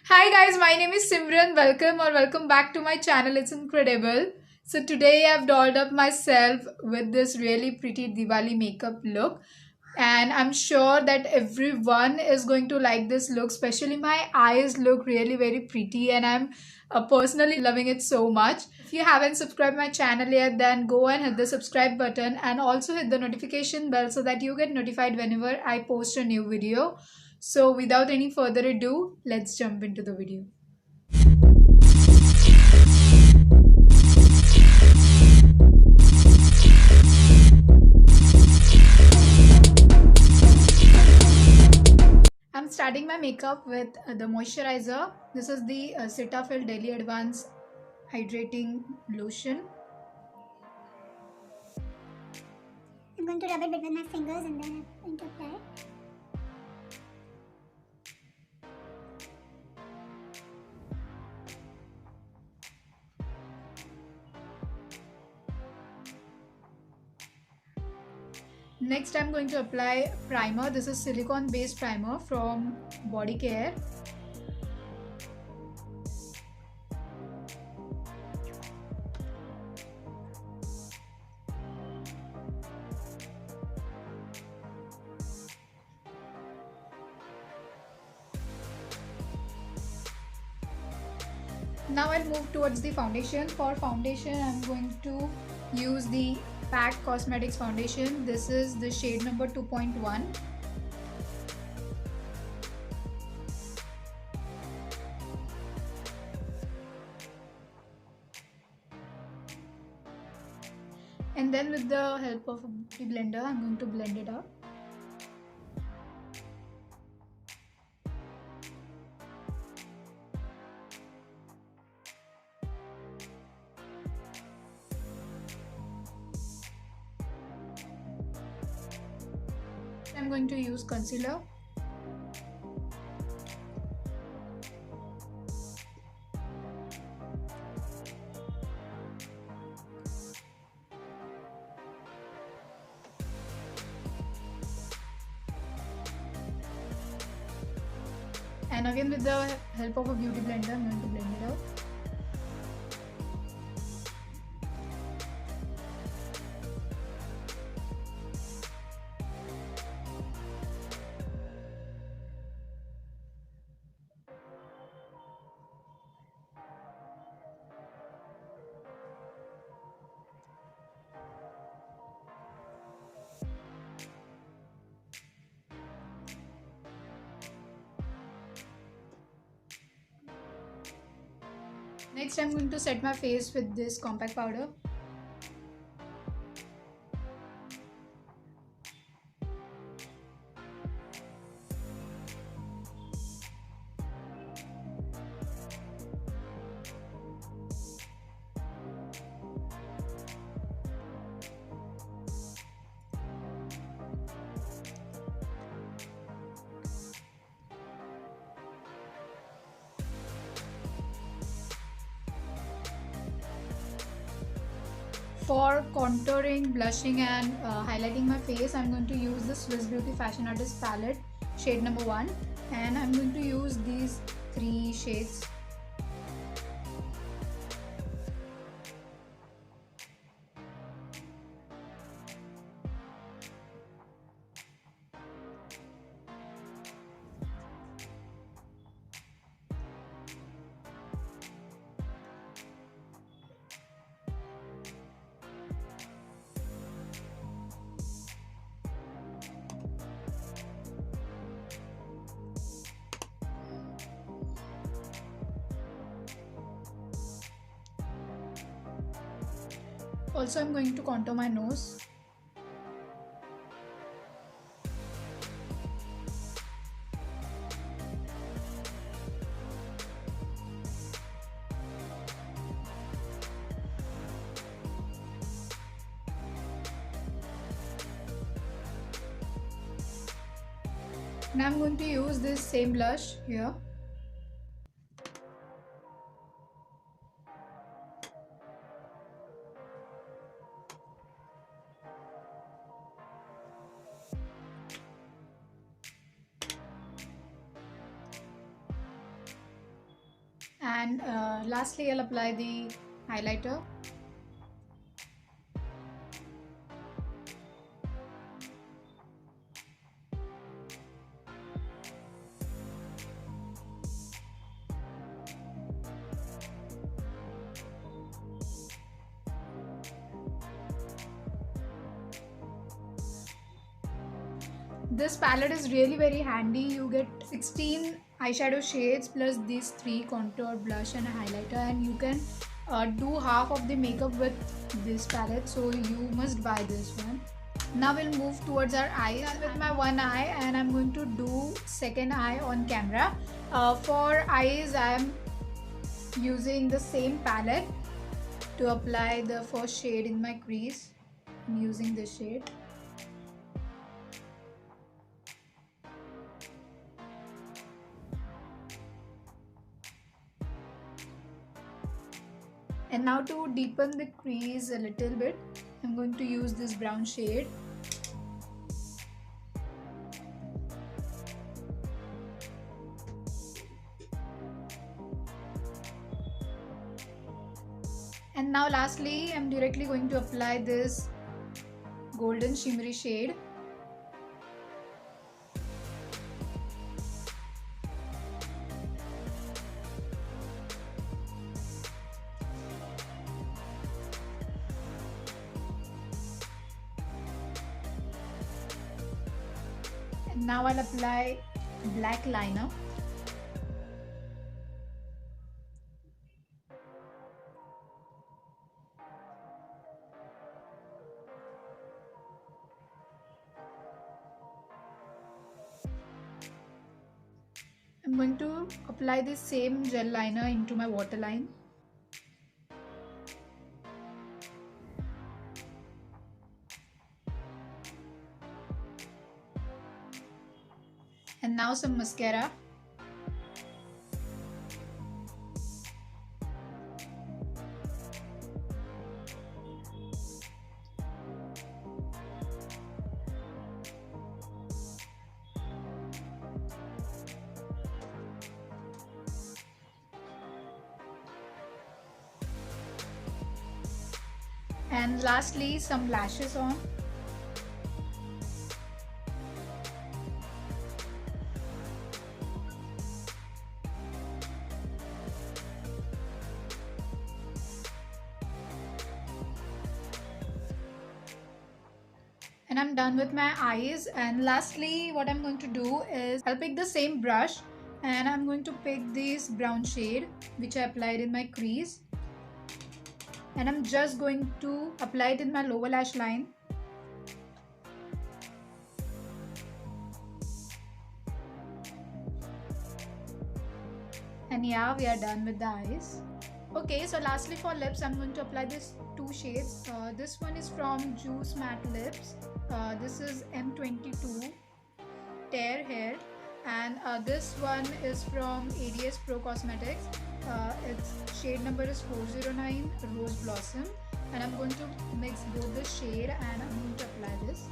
Hi guys, my name is Simran. Welcome back to my channel. It's incredible. So today I've dolled up myself with this really pretty Diwali makeup look, and I'm sure that everyone is going to like this look. Especially my eyes look really very pretty, and I'm personally loving it so much. If you haven't subscribed my channel yet, then go and hit the subscribe button and also hit the notification bell so that you get notified whenever I post a new video. So without any further ado, let's jump into the video. I'm starting my makeup with the moisturizer. This is the Cetaphil Daily Advanced Hydrating Lotion. I'm going to rub it between my fingers and then I'm going to apply it. Next, I'm going to apply primer. This is silicone based primer from Body Care. Now I'll move towards the foundation. For foundation, I'm going to use the PAC Cosmetics foundation. This is the shade number 2.1. And then with the help of a beauty blender, I'm going to blend it out. I'm going to use concealer. And again with the help of a beauty blender, I'm going to blend it out. Next, I'm going to set my face with this compact powder. For contouring, blushing and highlighting my face, I'm going to use the Swiss Beauty Fashion Artist palette, shade number 1, and I'm going to use these 3 shades. Also, I'm going to contour my nose. Now I'm going to use this same blush here. And lastly, I'll apply the highlighter. This palette is really very handy. You get 16 eyeshadow shades plus these 3 contour, blush and a highlighter, and you can do half of the makeup with this palette, so you must buy this one. Now we'll move towards our eyes with my one eye, and I'm going to do second eye on camera. For eyes, I'm using the same palette to apply the first shade in my crease. I'm using this shade. And now to deepen the crease a little bit, I'm going to use this brown shade. And now lastly, I'm directly going to apply this golden shimmery shade. And now I'll apply black liner. I'm going to apply the same gel liner into my waterline. And now some mascara. And lastly, some lashes on. And I'm done with my eyes. And lastly, what I'm going to do is I'll pick the same brush and I'm going to pick this brown shade which I applied in my crease, and I'm just going to apply it in my lower lash line. And yeah, we are done with the eyes. Okay, so lastly for lips, I'm going to apply this 2 shades. This one is from Juice Matte Lips. This is M22 Tear Hair, and this one is from ADS Pro Cosmetics. Its shade number is 409 Rose Blossom, and I'm going to mix both the shade and I'm going to apply this.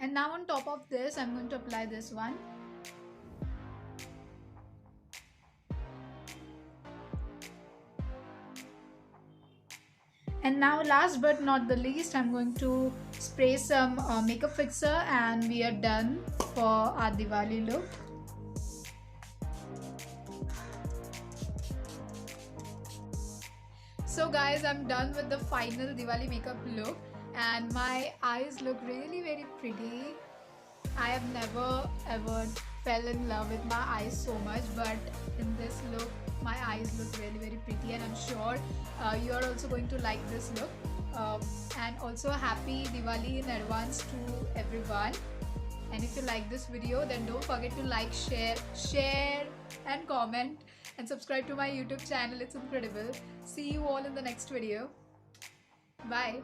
And now on top of this, I'm going to apply this one. And now last but not the least, I'm going to spray some makeup fixer, and we are done for our Diwali look. So guys, I'm done with the final Diwali makeup look, and my eyes look really very pretty. I have never ever fell in love with my eyes so much, but in this look my eyes look really very pretty, and I'm sure you are also going to like this look. And also happy Diwali in advance to everyone. And if you like this video, then don't forget to like, share and comment, and subscribe to my YouTube channel. It's incredible. See you all in the next video. Bye.